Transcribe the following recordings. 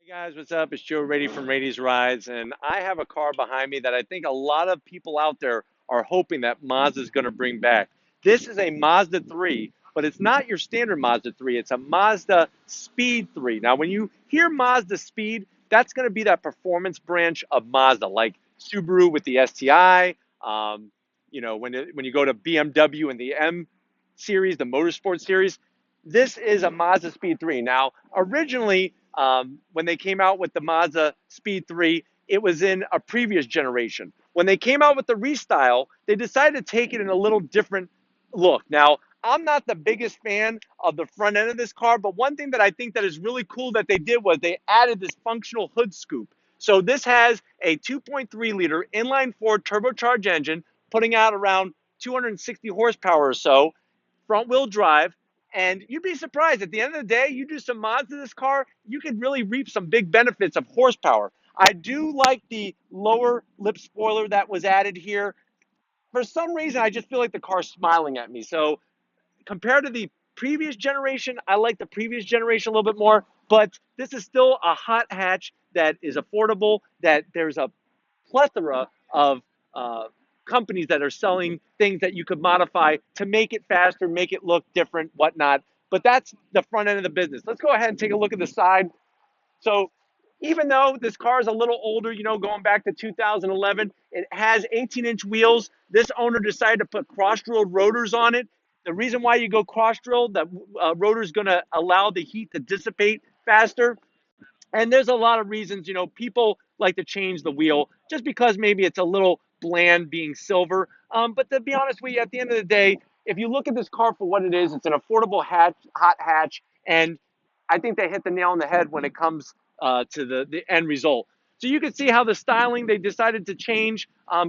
Hey guys, what's up? It's Joe Raiti from Raity's Rides, and I have a car behind me that I think a lot of people out there are hoping that Mazda is going to bring back. This is a Mazda 3, but it's not your standard Mazda 3. It's a Mazda Speed 3. Now, when you hear Mazda Speed, that's going to be that performance branch of Mazda, like Subaru with the STI. When you go to BMW and the M series, the Motorsport series, this is a Mazda Speed 3. Now, originally, when they came out with the Mazda Speed 3, it was in a previous generation. When they came out with the restyle, they decided to take it in a little different look. Now, I'm not the biggest fan of the front end of this car, but one thing that I think that is really cool that they did was they added this functional hood scoop. So this has a 2.3 liter inline four turbocharged engine, putting out around 260 horsepower or so, front wheel drive. And you'd be surprised at the end of the day, you do some mods to this car, you could really reap some big benefits of horsepower. I do like the lower lip spoiler that was added here. For some reason, I just feel like the car's smiling at me. So compared to the previous generation, I like the previous generation a little bit more, but this is still a hot hatch that is affordable, that there's a plethora of companies that are selling things that you could modify to make it faster, make it look different, whatnot. But that's the front end of the business. Let's go ahead and take a look at the side. So even though this car is a little older, going back to 2011, it has 18-inch wheels. This owner decided to put cross-drilled rotors on it. The reason why you go cross-drilled, that rotor is going to allow the heat to dissipate faster. And there's a lot of reasons, people like to change the wheel just because maybe it's a little bland being silver. But to be honest with you, at the end of the day, if you look at this car for what it is, it's an affordable hot hatch. And I think they hit the nail on the head when it comes to the end result. So you can see how the styling they decided to change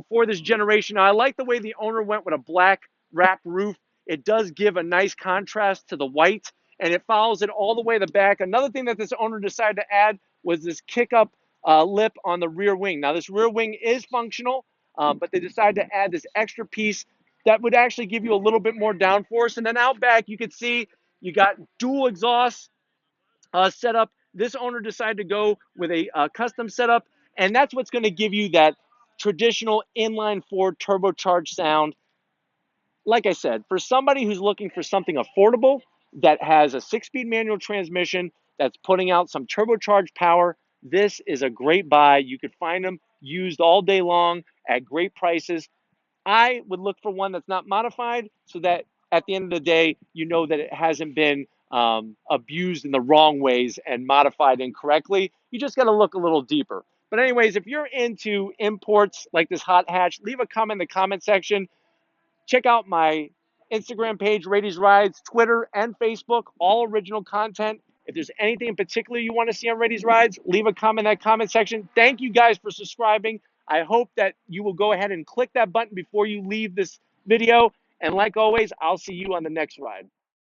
for this generation. Now, I like the way the owner went with a black wrap roof. It does give a nice contrast to the white, and it follows it all the way to the back. Another thing that this owner decided to add was this kick-up lip on the rear wing. Now, this rear wing is functional, but they decided to add this extra piece that would actually give you a little bit more downforce. And then out back, you can see you got dual exhaust setup. This owner decided to go with a custom setup, and that's what's going to give you that traditional inline four turbocharged sound. Like I said, for somebody who's looking for something affordable that has a 6-speed manual transmission that's putting out some turbocharged power, this is a great buy. You could find them used all day long at great prices. I would look for one that's not modified so that at the end of the day, you know that it hasn't been abused in the wrong ways and modified incorrectly. You just got to look a little deeper. But anyways, if you're into imports like this hot hatch, leave a comment in the comment section. Check out my Instagram page, Raiti's Rides, Twitter, and Facebook, all original content. If there's anything in particular you want to see on Raiti's Rides, leave a comment in that comment section. Thank you guys for subscribing. I hope that you will go ahead and click that button before you leave this video. And like always, I'll see you on the next ride.